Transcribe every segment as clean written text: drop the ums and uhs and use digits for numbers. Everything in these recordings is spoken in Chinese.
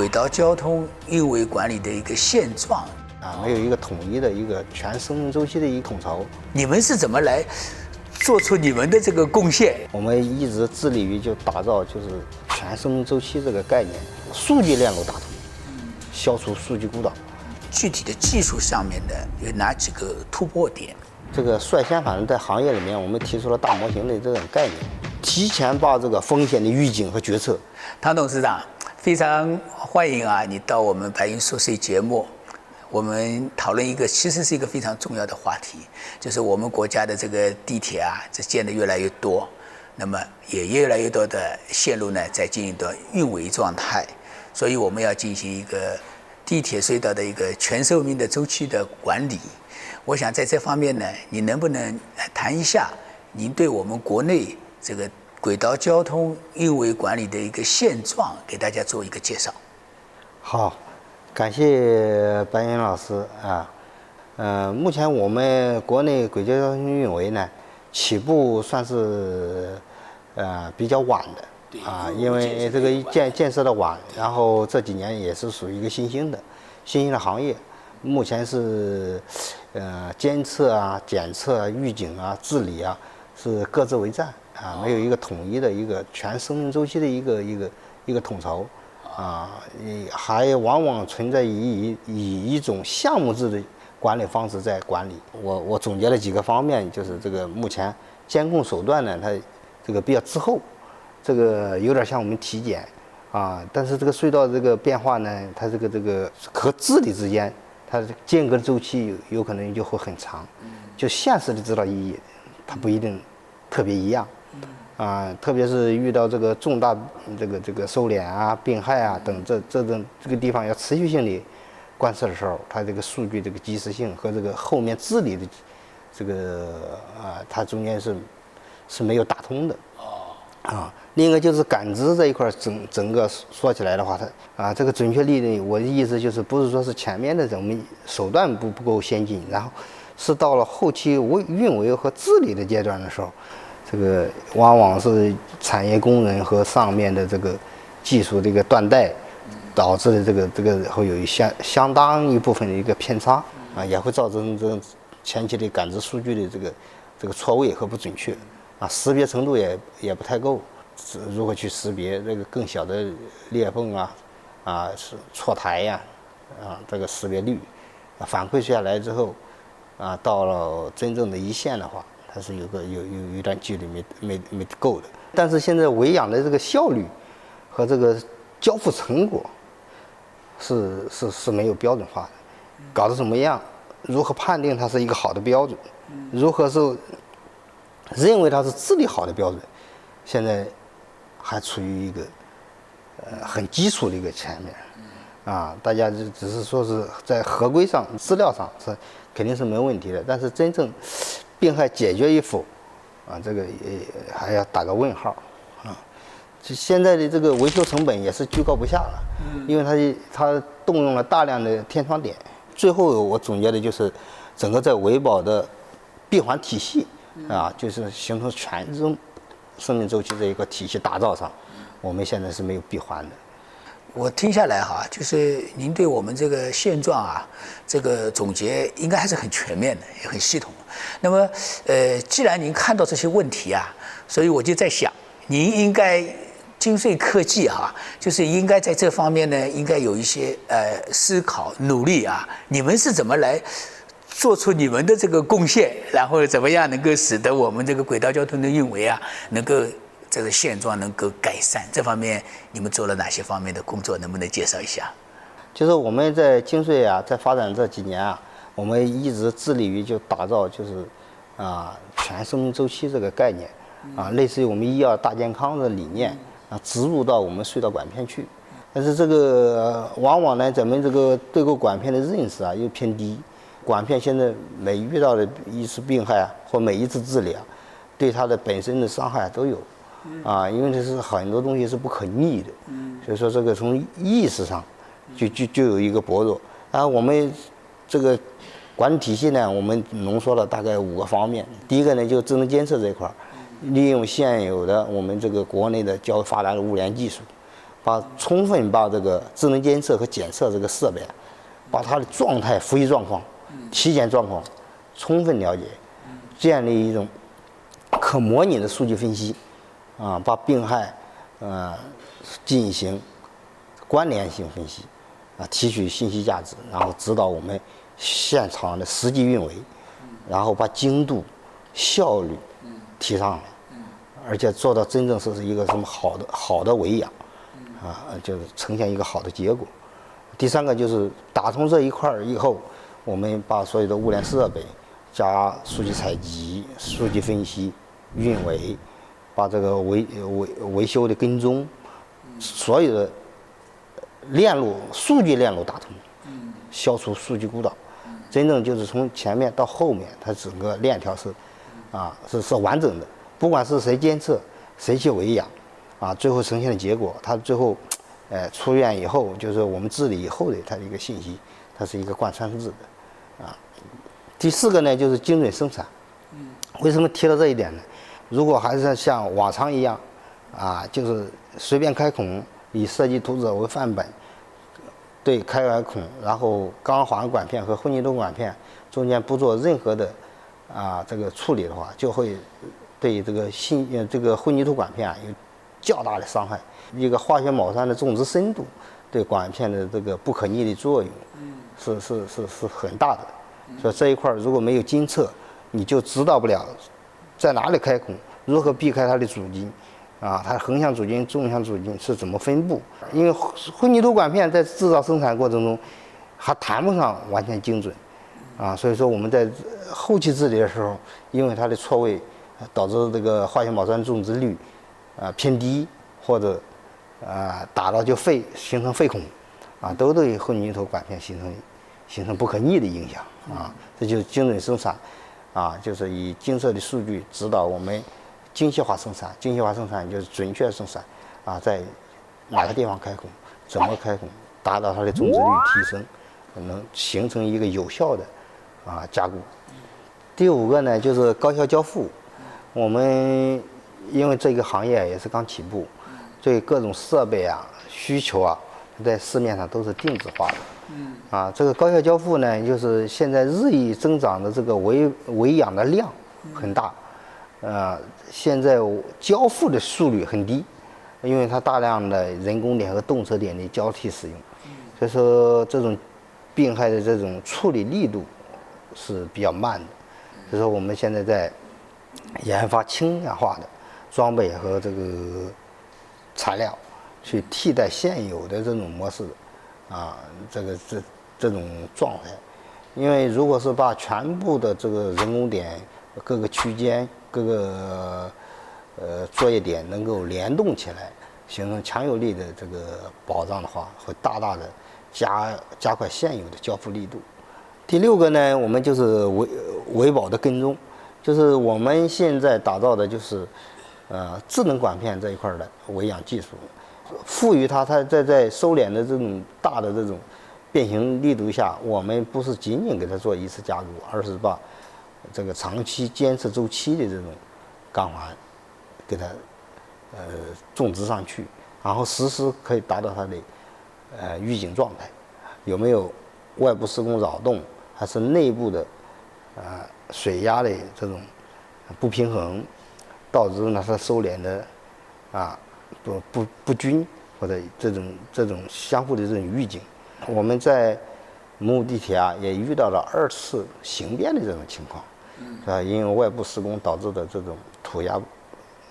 轨道交通运维管理的一个现状没有一个统一的一个全生命周期的一个统筹。你们是怎么来做出你们的这个贡献？我们一直致力于就打造就是全生命周期这个概念，数据链路打通，消除数据孤岛。具体的技术上面的有哪几个突破点？这个率先反正在行业里面，我们提出了大模型的这种概念，提前把这个风险的预警和决策。唐董事长，非常欢迎啊，你到我们白云说税节目，我们讨论一个其实是一个非常重要的话题，就是我们国家的这个地铁啊，这建的越来越多，那么也越来越多的线路呢在进行到运维状态，所以我们要进行一个地铁隧道的一个全生命的周期的管理。我想在这方面呢，你能不能谈一下您对我们国内这个轨道交通运维管理的一个现状，给大家做一个介绍？好，感谢白云老师啊。目前我们国内轨道交通运维呢，起步算是比较晚的因为这个建设的晚，然后这几年也是属于一个新兴的行业。目前是监测啊、检测啊、预警啊、治理啊是各自为战没有一个统一的一个全生命周期的一个统筹还往往存在以一种项目制的管理方式在管理。我总结了几个方面，就是这个目前监控手段呢，它这个比较滞后，这个有点像我们体检但是这个隧道这个变化呢，它这个和治理之间，它间隔的周期有可能就会很长，就现实的指导意义，它不一定特别一样特别是遇到这个重大这个收敛啊、病害啊等这个地方要持续性的观测的时候，它这个数据这个及时性和这个后面治理的这个它中间是没有打通的另一个就是感知这一块，整个说起来的话，它这个准确率呢，我的意思就是不是说是前面的我们手段不够先进，然后是到了后期运维和治理的阶段的时候，这个往往是产业工人和上面的这个技术这个断代导致的这个会有相当一部分的一个偏差也会造成这前期的感知数据的这个错位和不准确识别程度也不太够。如何去识别这个更小的裂缝是错台呀这个识别率反馈下来之后到了真正的一线的话，它是有一段距离没够的。但是现在维养的这个效率和这个交付成果是没有标准化的，搞得怎么样？如何判定它是一个好的标准？如何是认为它是治理好的标准？现在还处于一个很基础的一个前面大家就只是说是在合规上、资料上是肯定是没问题的，但是真正病害解决与否这个也还要打个问号现在的这个维修成本也是居高不下了因为它动用了大量的天窗点。最后我总结的就是整个在维保的闭环体系就是形成全生命周期这一个体系打造上，我们现在是没有闭环的。我听下来就是您对我们这个现状这个总结应该还是很全面的，也很系统。那么既然您看到这些问题所以我就在想，您应该精税科技就是应该在这方面呢，应该有一些思考努力你们是怎么来做出你们的这个贡献，然后怎么样能够使得我们这个轨道交通的运维能够这个现状能够改善？这方面你们做了哪些方面的工作？能不能介绍一下？就是我们在精税在发展这几年我们一直致力于就打造就是全生命周期这个概念类似于我们医药大健康的理念植入到我们隧道管片去。但是这个往往呢，咱们这个对管片的认识又偏低。管片现在每遇到的一次病害或每一次治理对它的本身的伤害都有因为这是很多东西是不可逆的所以说这个从意识上就有一个薄弱我们这个管理体系呢，我们浓缩了大概5个方面。第一个呢，就智能监测这一块，利用现有的我们这个国内的较发达的物联技术，充分把这个智能监测和检测这个设备，把它的状态、服役状况、体检状况充分了解，建立一种可模拟的数据分析，把病害进行关联性分析，提取信息价值，然后指导我们现场的实际运维，然后把精度、效率提上来，而且做到真正是一个什么好的维养，就是呈现一个好的结果。第三个就是打通这一块以后，我们把所有的物联设备加数据采集、数据分析、运维，把这个维修的跟踪，所有的数据链路打通，消除数据孤岛，真正就是从前面到后面，它整个链条是完整的，不管是谁监测，谁去维养，最后呈现的结果，它最后，出院以后，就是我们治理以后的它的一个信息，它是一个贯穿式的，第四个呢，就是精准生产。为什么提到这一点呢？如果还是像往常一样，就是随便开孔，以设计图纸为范本，对开完孔，然后钢环管片和混凝土管片中间不做任何的这个处理的话，就会对这个混凝土管片有较大的伤害。一个化学铆酸的种植深度对管片的这个不可逆的作用是很大的。所以这一块如果没有精测，你就知道不了在哪里开孔，如何避开它的阻击，它横向阻击、纵向阻击是怎么分布。因为混凝土管片在制造生产过程中还谈不上完全精准，所以说我们在后期治理的时候，因为它的错位导致这个化学铆酸种植率偏低，或者打到就形成废孔，都对混凝土管片形成不可逆的影响，这就是精准生产，就是以精测的数据指导我们精细化生产。精细化生产就是准确生产，在哪个地方开孔，怎么开孔，达到它的种植率提升，能形成一个有效的加固。第五个呢，就是高效交付。我们因为这个行业也是刚起步，对各种设备需求在市面上都是定制化的。这个高效交付呢，就是现在日益增长的这个维养的量很大，现在交付的速率很低，因为它大量的人工点和动车点的交替使用，所以说这种病害的这种处理力度是比较慢的。所以说我们现在在研发轻量化的装备和这个材料，去替代现有的这种模式，这种状态。因为如果是把全部的这个人工点、各个区间、各个作业点能够联动起来，形成强有力的这个保障的话，会大大的加快现有的交付力度。第六个呢，我们就是维保的跟踪，就是我们现在打造的就是智能管片这一块的维养技术，赋予它在收敛的这种大的这种变形力度下，我们不是仅仅给它做一次加固，而是把这个长期监测周期的这种钢环给它种植上去，然后实时可以达到它的预警状态，有没有外部施工扰动，还是内部的水压的这种不平衡，导致呢它收敛的不均，或者这种相互的这种预警。我们在母五地铁也遇到了2次形变的这种情况，因为外部施工导致的这种土压、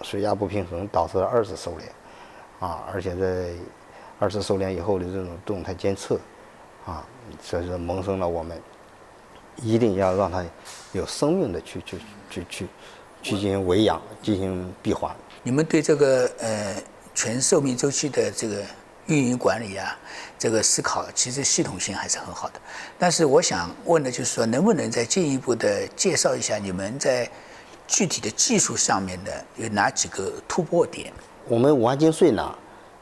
水压不平衡，导致了2次收敛，而且在2次收敛以后的这种动态监测，所以说萌生了我们一定要让它有生命的去进行维养，进行闭环。你们对这个全寿命周期的这个运营管理这个思考，其实系统性还是很好的。但是我想问的就是说，能不能再进一步的介绍一下你们在具体的技术上面的有哪几个突破点？我们武汉精粹呢，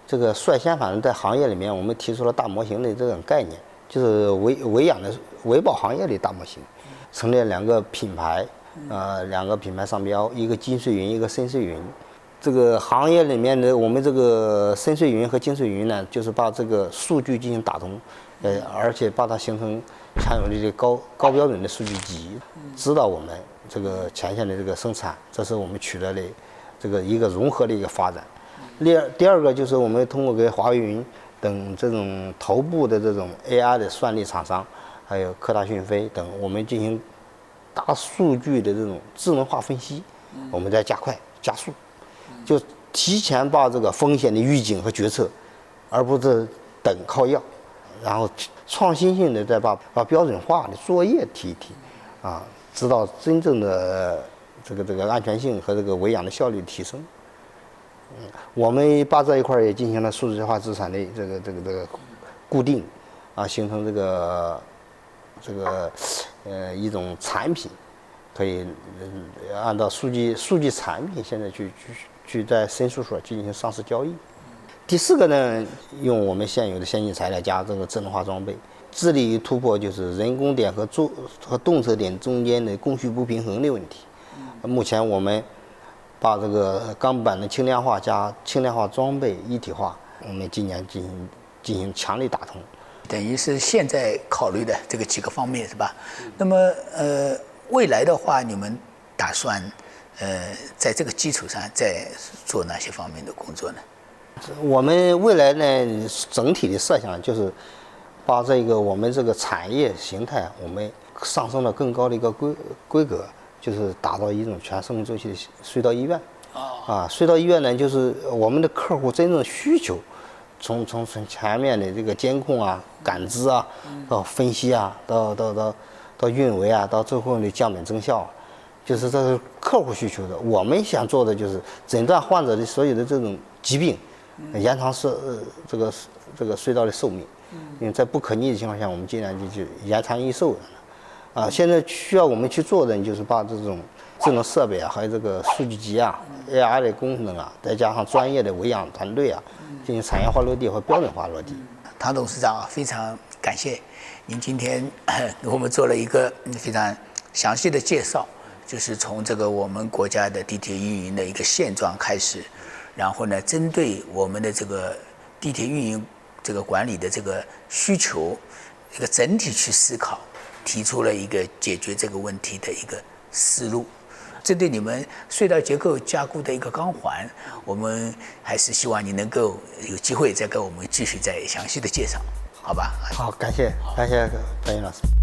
这个率先反正在行业里面，我们提出了大模型的这种概念，就是维养的维保行业的大模型，成立2个品牌，2个品牌商标，一个金穗云，一个深穗云。这个行业里面的我们这个深邃云和精粹云呢，就是把这个数据进行打通，而且把它形成强有力的高标准的数据集，指导我们这个前线的这个生产，这是我们取得的这个一个融合的一个发展。第二个就是我们通过给华为云等这种头部的这种 AI 的算力厂商，还有科大讯飞等，我们进行大数据的这种智能化分析，我们在加快加速，就提前把这个风险的预警和决策，而不是等靠要，然后创新性的再把标准化的作业提一提，啊，直到真正的这个安全性和这个维养的效率提升。我们把这一块也进行了数字化资产的这个固定，啊，形成这个一种产品，可以按照数据产品现在去在申诉所进行上市交易。第四个呢，用我们现有的先进材料加这个智能化装备，致力于突破就是人工点和动车点中间的供需不平衡的问题。目前我们把这个钢板的轻量化加轻量化装备一体化，我们今年进行强力打通。等于是现在考虑的这个几个方面是吧？那么未来的话，你们打算在这个基础上再做哪些方面的工作呢？我们未来呢，整体的设想就是把我们这个产业形态，我们上升到更高的一个规格，就是打造一种全生命周期的隧道医院。隧道医院呢，就是我们的客户真正需求，从前面的这个监控啊、感知啊，到分析啊，到运维啊，到最后的降本增效，就是这是客户需求的。我们想做的就是诊断患者的所有的这种疾病，延长这个隧道的寿命。因为在不可逆的情况下，我们尽量就延长益寿。现在需要我们去做的就是把这种智能设备啊，还有这个数据集啊、AI 的功能啊，再加上专业的维养团队啊，进行产业化落地和标准化落地。唐董事长啊，非常感谢您今天给我们做了一个非常详细的介绍，就是从这个我们国家的地铁运营的一个现状开始，然后呢，针对我们的这个地铁运营这个管理的这个需求，一个整体去思考，提出了一个解决这个问题的一个思路。针对你们隧道结构加固的一个钢环，我们还是希望你能够有机会再给我们继续再详细的介绍，好吧？好，感谢白云老师。